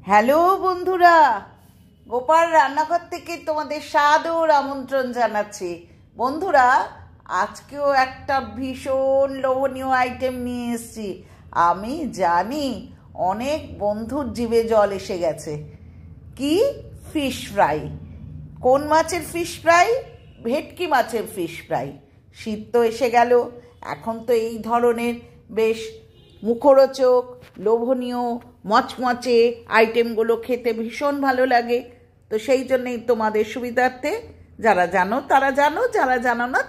Hello বন্ধুরা, গোপাল রান্নাঘর থেকে তোমাদের সাদর আমন্ত্রণ জানাচ্ছি। বন্ধুরা, আজকেও একটা ভীষণ লোভনীয় আইটেম নিয়ে এসেছি। আমি জানি অনেক বন্ধুর জিভে জল এসে গেছে। কি? Fish fry. কোন মাছের ফিশ ফ্রাই? ভেটকি মাছের ফিশ ফ্রাই। শীত তো এসে গেল, এখন তো এই ধরনের বেশ মুখরোচক, লোভনীয়, মচমচে আইটেমগুলো খেতে ভীষণ ভালো লাগে। তো সেই জন্যেই তোমাদের সুবিধার্থে যারা জানো তারা জানো, যারা জানো না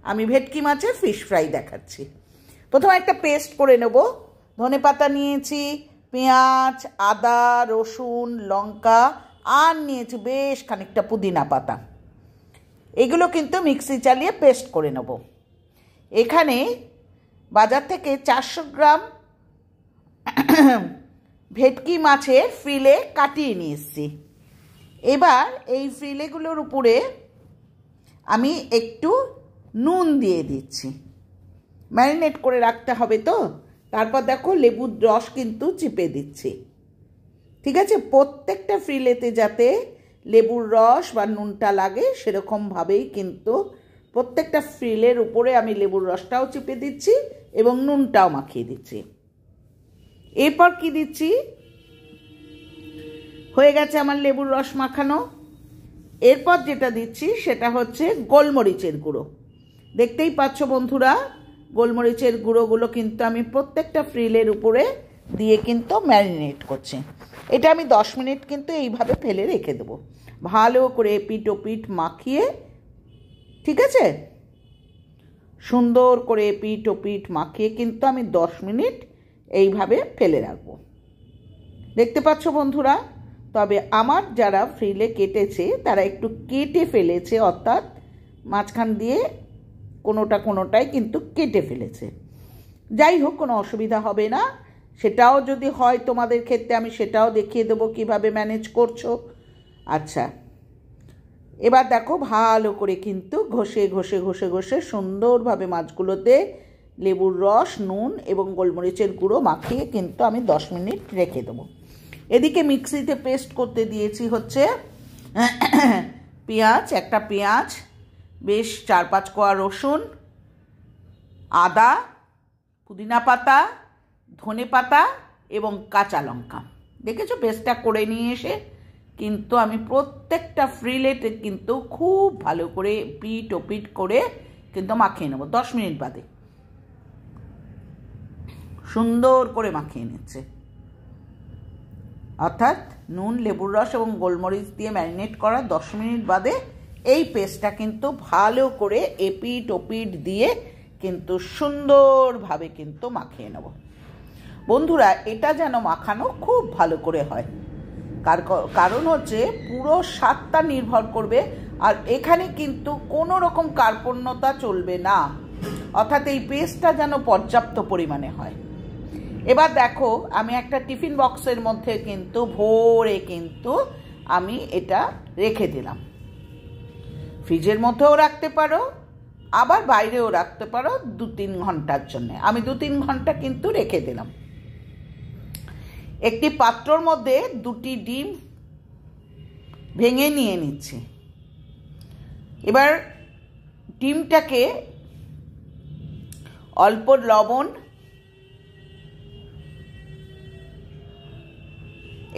আমি ভেটকি মাছের ফিশ ফ্রাই দেখাচ্ছি। প্রথমে একটা পেস্ট করে নেব। ধনেপাতা নিয়েছি, পেঁয়াজ, আদা, রসুন, লঙ্কা আর নিয়েছি বেশ খানিকটা পুদিনা পাতা। এগুলো কিন্তু মিক্সি চালিয়ে পেস্ট করে নেব। এখানে বাজার থেকে 400 গ্রাম ভেটকি মাছের ফিলে কাটিয়ে নিয়ে এসেছি। এবার এই ফিলেগুলোর উপরে আমি একটু নুন দিয়ে দিচ্ছি। ম্যারিনেট করে রাখতে হবে তো। তারপর দেখো লেবুর রস কিন্তু চিপে দিচ্ছি। ঠিক আছে, প্রত্যেকটা ফিলেতে যাতে লেবুর রস বা নুনটা লাগে সেরকমভাবেই কিন্তু প্রত্যেকটা ফিলের উপরে আমি লেবুর রসটাও চিপে দিচ্ছি এবং নুনটাও মাখিয়ে দিচ্ছি। এরপর কি দিচ্ছি? হয়ে গেছে আমার লেবুর রস মাখানো। এরপর যেটা দিচ্ছি সেটা হচ্ছে গোলমরিচের গুঁড়ো। দেখতেই পাচ্ছ বন্ধুরা, গোলমরিচের গুঁড়োগুলো কিন্তু আমি প্রত্যেকটা ফ্রিলের উপরে দিয়ে কিন্তু ম্যারিনেট করছি। এটা আমি 10 মিনিট কিন্তু এইভাবে ফেলে রেখে দেবো, ভালো করে এপিট ওপিট মাখিয়ে। ঠিক আছে, সুন্দর করে এপিট ওপিট মাখিয়ে কিন্তু আমি 10 মিনিট এইভাবে ফেলে রাখবো। দেখতে পাচ্ছ বন্ধুরা? তবে আমার যারা ফ্রিলে কেটেছে তারা একটু কেটে ফেলেছে, অর্থাৎ মাঝখান দিয়ে কোনোটাই কিন্তু কেটে ফেলেছে। যাই হোক, কোনো অসুবিধা হবে না। সেটাও যদি হয় তোমাদের ক্ষেত্রে আমি সেটাও দেখিয়ে দেবো কিভাবে ম্যানেজ করছো। আচ্ছা, এবার দেখো ভালো করে কিন্তু ঘষে ঘষে ঘষে ঘষে সুন্দরভাবে মাছগুলোতে লেবুর রস, নুন এবং গোলমরিচের গুঁড়ো মাখিয়ে কিন্তু আমি 10 মিনিট রেখে দেবো। এদিকে মিক্সিতে পেস্ট করতে দিয়েছি হচ্ছে পেঁয়াজ, একটা পেঁয়াজ, বেশ 4-5 কোয়া রসুন, আদা, পুদিনা পাতা, ধনে পাতা এবং কাঁচা লঙ্কা। দেখেছো, পেস্টটা করে নিয়ে এসে কিন্তু আমি প্রত্যেকটা ফ্রিলেতে কিন্তু খুব ভালো করে পিট ওপিট করে কিন্তু মাখিয়ে নেবো। 10 মিনিট বাদে সুন্দর করে মাখিয়ে নিচ্ছে। অর্থাৎ নুন, লেবুর রস এবং গোলমরিচ দিয়ে ম্যারিনেট করা 10 মিনিট বাদে এই পেস্টটা কিন্তু ভালো করে এপিট ওপিট দিয়ে কিন্তু সুন্দরভাবে কিন্তু মাখিয়ে নেব। বন্ধুরা, এটা যেন মাখানো খুব ভালো করে হয়, কারণ হচ্ছে পুরো স্বাদটা নির্ভর করবে। আর এখানে কিন্তু কোনো রকম কার্পণ্যতা চলবে না, অর্থাৎ এই পেস্টটা যেন পর্যাপ্ত পরিমাণে হয়। এবার দেখো, আমি একটা টিফিন বক্সের মধ্যে কিন্তু ভরে কিন্তু আমি এটা রেখে দিলাম। ফ্রিজের মধ্যেও রাখতে পারো, আবার বাইরেও রাখতে পারো 2-3 ঘন্টার জন্য। আমি 2-3 ঘন্টা কিন্তু রেখে দিলাম। একটি পাত্রর মধ্যে 2টি ডিম ভেঙে নিয়ে নিচ্ছি। এবার ডিমটাকে অল্প লবণ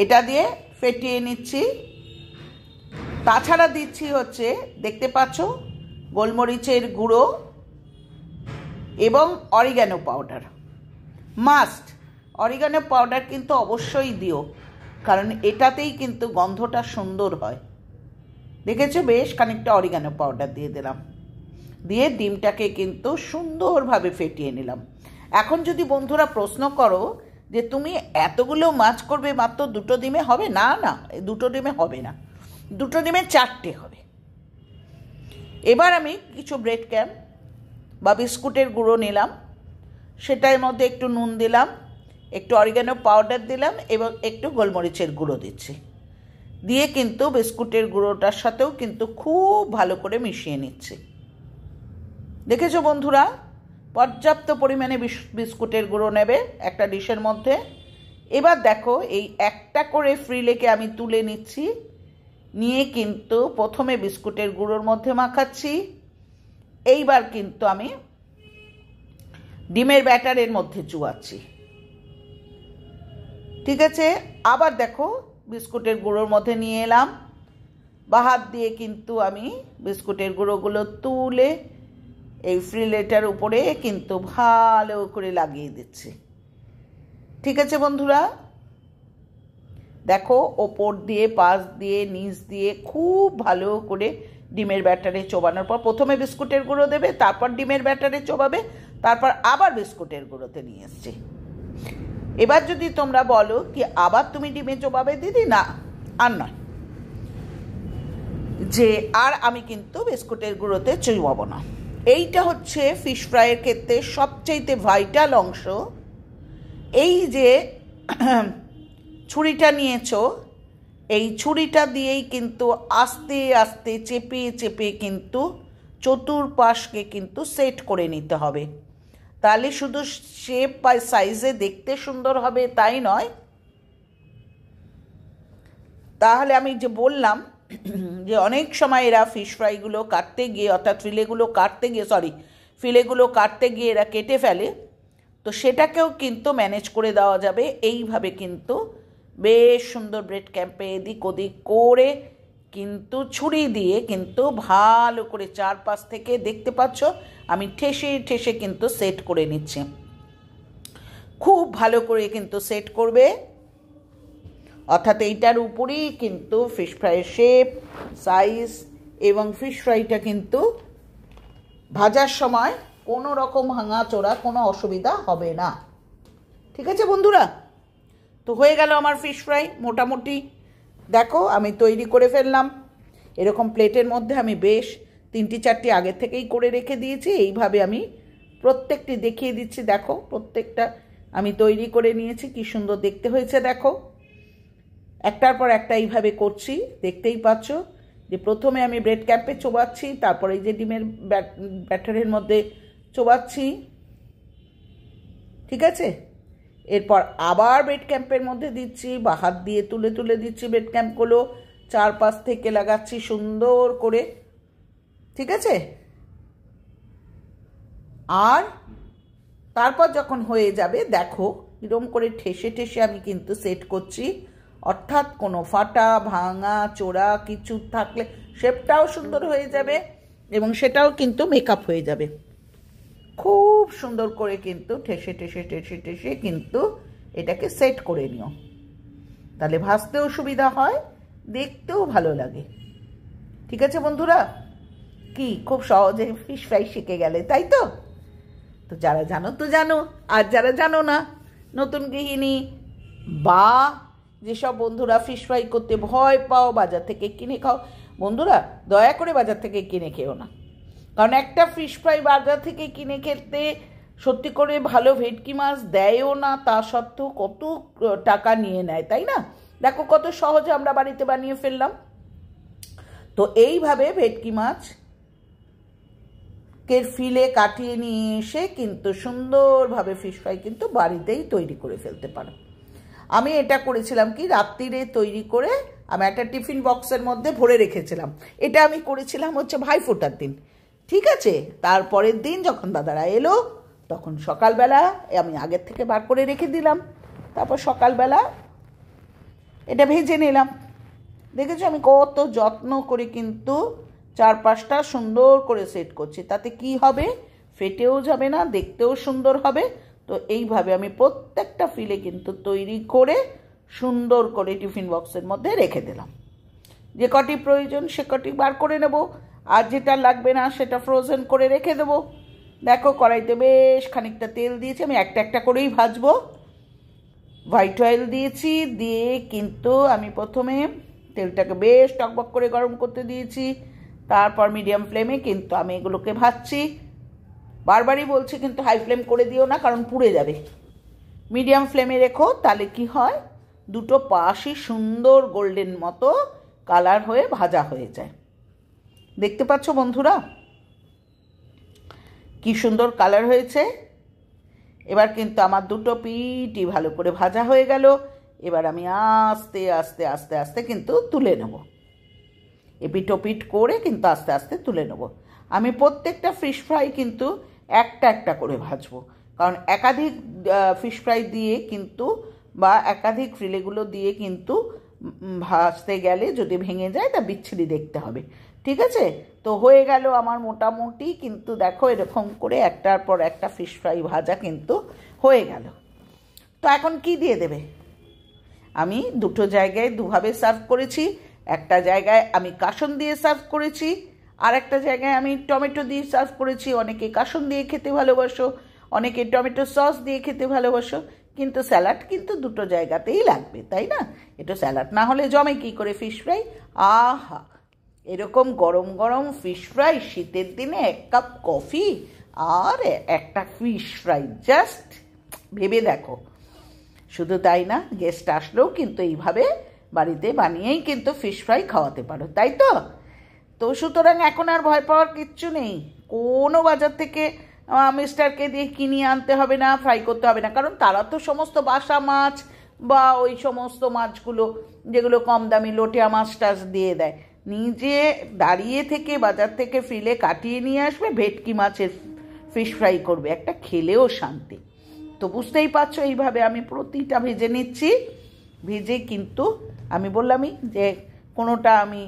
এটা দিয়ে ফেটিয়ে নিচ্ছি। তাছাড়া দিচ্ছি হচ্ছে, দেখতে পাচ্ছ, গোলমরিচের গুঁড়ো এবং oregano powder. Must oregano powder কিন্তু অবশ্যই দিও, কারণ এটাতেই কিন্তু গন্ধটা সুন্দর হয়। দেখেছো, বেশ খানিকটা অরিগ্যানো পাউডার দিয়ে দিলাম। দিয়ে ডিমটাকে কিন্তু সুন্দরভাবে ফেটিয়ে নিলাম। এখন যদি বন্ধুরা প্রশ্ন করো যে তুমি এতগুলো মাছ করবে মাত্র 2টো ডিমে হবে? না না, 2টো ডিমে হবে না, 2টো ডিমে 4টে হবে। এবার আমি কিছু ব্রেড ক্রাম্ব বা বিস্কুটের গুঁড়ো নিলাম, সেটার মধ্যে একটু নুন দিলাম, একটু অরিগ্যানো পাউডার দিলাম এবং একটু গোলমরিচের গুঁড়ো দিচ্ছি। দিয়ে কিন্তু বিস্কুটের গুঁড়োটার সাথেও কিন্তু খুব ভালো করে মিশিয়ে নিচ্ছি। দেখেছো বন্ধুরা, পর্যাপ্ত পরিমাণে বিস্কুটের গুঁড়ো নেবে একটা ডিশের মধ্যে। এবার দেখো এই একটা করে ফ্রিলেকে আমি তুলে নিচ্ছি, নিয়ে কিন্তু প্রথমে বিস্কুটের গুঁড়োর মধ্যে মাখাচ্ছি, এইবার কিন্তু আমি ডিমের ব্যাটারের মধ্যে চুয়াচ্ছি। ঠিক আছে, আবার দেখো বিস্কুটের গুঁড়োর মধ্যে নিয়ে এলাম, বা হাত দিয়ে কিন্তু আমি বিস্কুটের গুঁড়োগুলো তুলে এই ফ্রিলেটার উপরে কিন্তু ভালো করে লাগিয়ে দিচ্ছি। ঠিক আছে বন্ধুরা, দেখো ওপর দিয়ে, পাশ দিয়ে, নিচ দিয়ে খুব ভালো করে ডিমের ব্যাটারে চোবানোর পর প্রথমে বিস্কুটের গুঁড়ো দেবে, তারপর ডিমের ব্যাটারে চোবাবে, তারপর আবার বিস্কুটের গুঁড়োতে নিয়ে এসছি। এবার যদি তোমরা বলো কি আবার তুমি ডিমে চোবাবে দিদি, না আর নয়, যে আর আমি কিন্তু বিস্কুটের গুঁড়োতে চোবাবো না। এইটা হচ্ছে ফিশ ফ্রাইয়ের ক্ষেত্রে সবচাইতে ভাইটাল অংশ। এই যে ছুরিটা নিয়েছো, এই ছুরিটা দিয়েই কিন্তু আস্তে আস্তে চেপে চেপে কিন্তু চতুর্পাশকে কিন্তু সেট করে নিতে হবে। তাহলে শুধু শেপ বা সাইজে দেখতে সুন্দর হবে তাই নয়, তাহলে আমি যে বললাম যে অনেক সময় এরা ফিশ ফ্রাইগুলো কাটতে গিয়ে, অর্থাৎ ফিলেগুলো কাটতে গিয়ে এরা কেটে ফেলে, তো সেটাকেও কিন্তু ম্যানেজ করে দেওয়া যাবে এইভাবে। কিন্তু বেশ সুন্দর ব্রেড ক্যাম্পে এদিক ওদিক করে কিন্তু ছুরি দিয়ে কিন্তু ভালো করে চারপাশ থেকে দেখতে পাচ্ছ আমি ঠেসে ঠেসে কিন্তু সেট করে নিচ্ছি। খুব ভালো করে কিন্তু সেট করবে, অর্থাৎ এইটার উপরেই কিন্তু ফিশ ফ্রাইয়ের শেপ, সাইজ এবং ফিশ ফ্রাইটা কিন্তু ভাজার সময় কোনো রকম ভাঙাচোরা কোনো অসুবিধা হবে না। ঠিক আছে বন্ধুরা, তো হয়ে গেল আমার ফিশ ফ্রাই মোটামুটি। দেখো আমি তৈরি করে ফেললাম, এরকম প্লেটের মধ্যে আমি বেশ 3-4টি আগে থেকেই করে রেখে দিয়েছি। এইভাবে আমি প্রত্যেকটি দেখিয়ে দিচ্ছি, দেখো প্রত্যেকটা আমি তৈরি করে নিয়েছি, কি সুন্দর দেখতে হয়েছে। দেখো একটার পর একটা এইভাবে করছি, দেখতেই পাচ্ছ যে প্রথমে আমি ব্রেড ক্যাম্পে চোবাচ্ছি, তারপরে এই যে ডিমের ব্যাটারের মধ্যে চোবাচ্ছি। ঠিক আছে, এরপর আবার ব্রেড ক্যাম্পের মধ্যে দিচ্ছি, বা হাত দিয়ে তুলে তুলে দিচ্ছি ব্রেড ক্যাম্পগুলো, চারপাশ থেকে লাগাচ্ছি সুন্দর করে। ঠিক আছে, আর তারপর যখন হয়ে যাবে দেখো এরকম করে ঠেসে ঠেসে আমি কিন্তু সেট করছি, অর্থাৎ কোনো ফাটা ভাঙা চোরা কিছু থাকলে শেপটাও সুন্দর হয়ে যাবে এবং সেটাও কিন্তু মেকআপ হয়ে যাবে। খুব সুন্দর করে কিন্তু ঠেসে ঠেসে ঠেসে ঠেসে কিন্তু এটাকে সেট করে নিও, তাহলে ভাজতেও সুবিধা হয়, দেখতেও ভালো লাগে। ঠিক আছে বন্ধুরা, কি খুব সহজে ফিশ ফ্রাই শিখে গেলে, তাই তো? তো যারা জানো তো জানো, আর যারা জানো না, নতুন গৃহিণী বা যেসব বন্ধুরা ফিশ ফ্রাই করতে ভয় পাও, বাজার থেকে কিনে খাও, বন্ধুরা দয়া করে বাজার থেকে কিনে খেও না, কারণ একটা ফিশ ফ্রাই বাজার থেকে কিনে খেতে সত্যি করে ভালো ভেটকি মাছ দেয়ও না, তা সত্ত্বেও কত টাকা নিয়ে নেয়, তাই না? দেখো কত সহজে আমরা বাড়িতে বানিয়ে ফেললাম। তো এইভাবে ভেটকি মাছ ফিলে কাটিয়ে নিয়ে এসে কিন্তু সুন্দরভাবে ফিশ ফ্রাই কিন্তু বাড়িতেই তৈরি করে ফেলতে পারো। আমি এটা করেছিলাম কি, রাত্রিরে তৈরি করে আমি একটা টিফিন বক্সের মধ্যে ভরে রেখেছিলাম। এটা আমি করেছিলাম হচ্ছে ভাইফোঁটার দিন। ঠিক আছে, তারপরের দিন যখন দাদারা এলো তখন সকালবেলা আমি আগের থেকে বার করে রেখে দিলাম, তারপর সকালবেলা এটা ভেজে নিলাম। দেখেছো আমি কত যত্ন করে কিন্তু চারপাশটা সুন্দর করে সেট করছি, তাতে কি হবে, ফেটেও যাবে না, দেখতেও সুন্দর হবে। তো এইভাবে আমি প্রত্যেকটা ফিলে কিন্তু তৈরি করে সুন্দর করে টিফিন বক্সের মধ্যে রেখে দিলাম। যে কটি প্রয়োজন সে কটি বার করে নেব, আর যেটা লাগবে না সেটা ফ্রোজেন করে রেখে দেবো। দেখো কড়াইতে বেশ খানিকটা তেল দিয়েছি, আমি একটা একটা করেই ভাজবো। হোয়াইট অয়েল দিয়েছি, দিয়ে কিন্তু আমি প্রথমে তেলটাকে বেশ টকবক করে গরম করতে দিয়েছি, তারপর মিডিয়াম ফ্লেমে কিন্তু আমি এগুলোকে ভাজছি। বারবারই বলছি কিন্তু হাই ফ্লেম করে দিও না, কারণ পুড়ে যাবে। মিডিয়াম ফ্লেমে রেখো, তাহলে কি হয়, দুটো পাশই সুন্দর গোল্ডেন মতো কালার হয়ে ভাজা হয়ে যায়। দেখতে পাচ্ছ বন্ধুরা কি সুন্দর কালার হয়েছে। এবার কিন্তু আমার দুটো পিঠই ভালো করে ভাজা হয়ে গেল। এবার আমি আস্তে আস্তে আস্তে আস্তে কিন্তু তুলে নেব, এপিট ওপিট করে কিন্তু আস্তে আস্তে তুলে নেব। আমি প্রত্যেকটা ফিশ ফ্রাই কিন্তু একটা একটা করে ভাজবো, কারণ একাধিক ফিশ ফ্রাই দিয়ে কিন্তু বা একাধিক ফিলেগুলো দিয়ে কিন্তু ভাজতে গেলে যদি ভেঙে যায় তা বিচ্ছিরি দেখতে হবে। ঠিক আছে, তো হয়ে গেল আমার মোটামুটি, কিন্তু দেখো এরকম করে একটার পর একটা ফিশ ফ্রাই ভাজা কিন্তু হয়ে গেল। তো এখন কি দিয়ে দেবে? আমি দুটো জায়গায় দুভাবে সার্ভ করেছি। একটা জায়গায় আমি কাসন দিয়ে সার্ভ করেছি, আর একটা জায়গায় আমি টমেটো দিয়ে সার্ভ করেছি। অনেকে কাসন দিয়ে খেতে ভালোবাসো, অনেকে টমেটো সস দিয়ে খেতে ভালোবাসো, কিন্তু স্যালাড কিন্তু দুটো জায়গাতেই লাগবে, তাই না? এটা স্যালাড না হলে জমে কী করে ফিশ ফ্রাই? আহা, এরকম গরম গরম ফিশ ফ্রাই, শীতের দিনে 1 কাপ কফি আর একটা ফিশ ফ্রাই, জাস্ট ভেবে দেখো। শুধু তাই না, গেস্ট আসলেও কিন্তু এইভাবে বাড়িতে বানিয়েই কিন্তু ফিশ ফ্রাই খাওয়াতে পারো, তাই তো? তো সুতরাং এখন আর ভয় পাওয়ার কিচ্ছু নেই। কোনো বাজার থেকে মিস্টারকে দিয়ে কিনিয়ে আনতে হবে না, ফ্রাই করতে হবে না, কারণ তারা তো সমস্ত বাসা মাছ বা ওই সমস্ত মাছগুলো যেগুলো কম দামি লোটিয়া মাছ টাছ দিয়ে দেয়, নিজে দাঁড়িয়ে থেকে বাজার থেকে ফিলে কাটিয়ে নিয়ে আসবে, ভেটকি মাছের ফিশ ফ্রাই করবে, একটা খেলেও শান্তি। তো বুঝতেই পারছো, এইভাবে আমি প্রতিটা ভেজে নিচ্ছি। ভেজে কিন্তু আমি বললামই যে কোনোটা আমি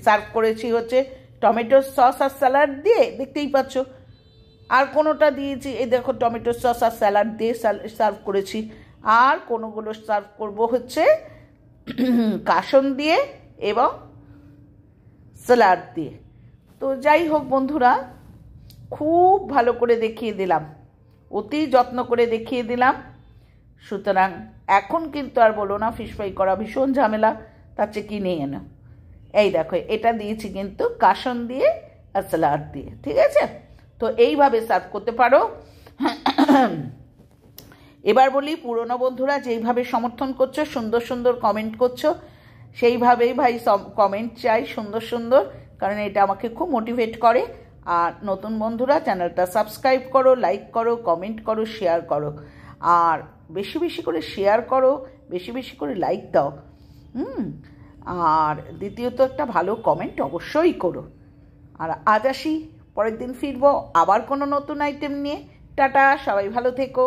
সার্ভ করেছি হচ্ছে টমেটো সস আর স্যালাড দিয়ে, দেখতেই পাচ্ছ, আর কোনোটা দিয়েছি এই দেখো টমেটো সস আর স্যালাড দিয়ে সার্ভ করেছি, আর কোনোগুলো সার্ভ করব হচ্ছে কাসন দিয়ে এবং স্যালাড দিয়ে। তো যাই হোক বন্ধুরা, খুব ভালো করে দেখিয়ে দিলাম, অতি যত্ন করে দেখিয়ে দিলাম। সুতরাং এখন কিন্তু আর বলো না ফিশ ফ্রাই করা ভীষণ ঝামেলা, তার চেয়ে কিনে এনো। এই দেখো এটা দিয়েছি কিন্তু কাসন দিয়ে আর স্যালাড দিয়ে, ঠিক আছে? তো এইভাবে সার্ভ করতে পারো। এবার বলি, পুরনো বন্ধুরা যেইভাবে সমর্থন করছো, সুন্দর সুন্দর কমেন্ট করছো, সেইভাবেই ভাই কমেন্ট চাই সুন্দর সুন্দর, কারণ এটা আমাকে খুব মোটিভেট করে। আর নতুন বন্ধুরা চ্যানেলটা সাবস্ক্রাইব করো, লাইক করো, কমেন্ট করো, শেয়ার করো, আর বেশি বেশি করে শেয়ার করো, বেশি বেশি করে লাইক দাও। আর দ্বিতীয়ত একটা ভালো কমেন্ট অবশ্যই করো। আর আজ আসি, পরের দিন ফিরবো আবার কোনো নতুন আইটেম নিয়ে। টাটা, সবাই ভালো থেকো।